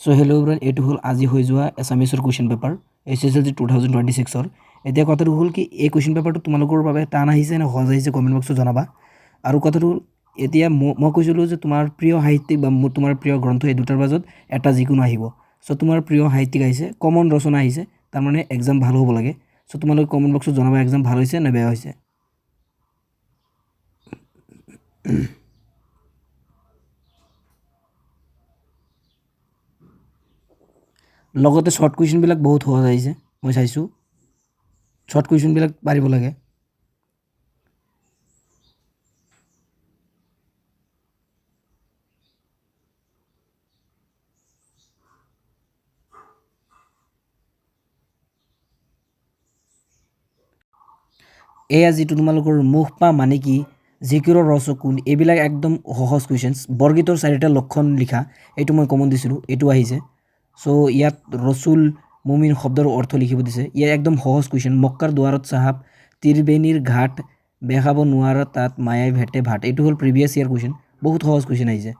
So hello' everyone, এইটো হ'ল আজি হৈ যোৱা এছামিছৰ কুৱেশ্যন পেপাৰ SSLC 2026ৰ। এতিয়া কথাটো হ'ল কি, এই কুৱেশ্যন পেপাৰটো তোমালোকৰ বাবে টান আহিছে নে সহজ আহিছে কমেণ্ট বক্সত জনাবা। আৰু কথাটো হ'ল এতিয়া মই কৈছিলোঁ যে তোমাৰ প্ৰিয় সাহিত্যিক বা তোমাৰ প্ৰিয় গ্ৰন্থ এই দুটাৰ মাজত এটা যিকোনো আহিব। চ' তোমাৰ প্ৰিয় সাহিত্যিক আহিছে, কমন ৰচনা আহিছে, তাৰমানে এক্সাম ভাল হ'ব লাগে। চ' তোমালোকে কমেণ্ট বক্সত জনাবা এক্সাম ভাল হৈছে নে বেয়া হৈছে। লগতে শ্বৰ্ট কুৱেশ্যনবিলাক বহুত সহজ আহিছে, মই চাইছোঁ। শ্বৰ্ট কুৱেশ্যনবিলাক পাৰিব লাগে। এয়া যিটো তোমালোকৰ মুখ পা মানে কি, জিকিৰৰ ৰস কোন, এইবিলাক একদম সহজ কুৱেশ্যনছ। বৰগীতৰ 4টা লক্ষণ লিখা, এইটো মই কমন দিছিলোঁ, এইটো আহিছে। চ' ইয়াত ৰচুল মুমিন শব্দৰ অৰ্থ লিখিব দিছে। ইয়াত একদম সহজ কুৱেশ্যন। মক্কাৰ দুৱাৰত চাহাব, ত্ৰিবেণীৰ ঘাট, বেখাব নোৱাৰা তাত মায়াই ভেটে ভাট। এইটো হ'ল প্ৰিভিয়াছ ইয়াৰ কুৱেশ্যন, বহুত সহজ কুৱেশ্যন আহিছে।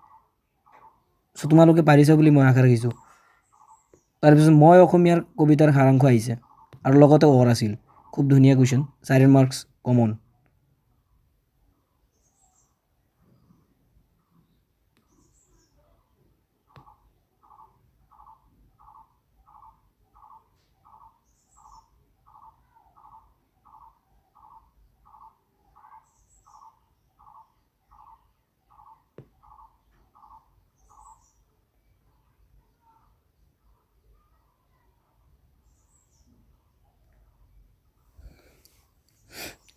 চ' তোমালোকে পাৰিছা বুলি মই আশা ৰাখিছোঁ। তাৰপিছত মই অসমীয়াৰ কবিতাৰ সাৰাংশ আহিছে আৰু লগতে অৰ আছিল। খুব ধুনীয়া কুৱেশ্যন, 4 মাৰ্কছ কমন।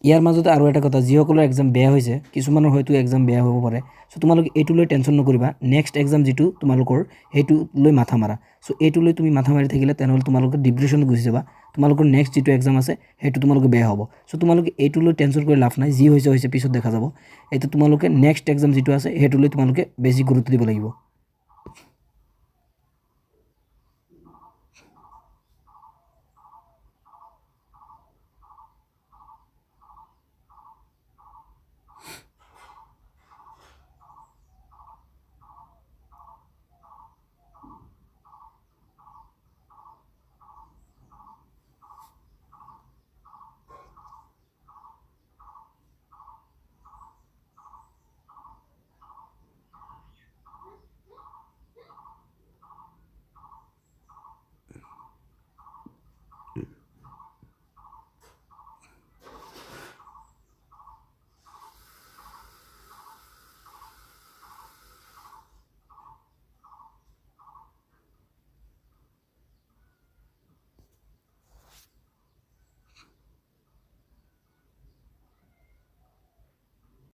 ইয়াৰ মাজতে আৰু এটা কথা, যিসকলৰ এক্সাম বেয়া হৈছে, কিছুমানৰ হয়তো এক্সাম বেয়া হ'ব পাৰে। চ' তোমালোকে এইটো লৈ টেনশ্যন নকৰিবা। নেক্সট এক্সাম যিটো তোমালোকৰ, সেইটো লৈ মাথা মাৰা। চ' এইটো লৈ তুমি মাথা মাৰি থাকিলে তেনেহ'লে তোমালোকে ডিপ্ৰেশ্যনত গুচি যাবা। তোমালোকৰ নেক্সট যিটো এক্সাম আছে সেইটো তোমালোকে বেয়া হ'ব। চ' তোমালোকে এইটো লৈ টেনশ্যন কৰি লাভ নাই, যি হৈছে পিছত দেখা যাব। এইটো তোমালোকে নেক্সট এক্সাম যিটো আছে সেইটো লৈ তোমালোকে বেছি গুৰুত্ব দিব লাগিব।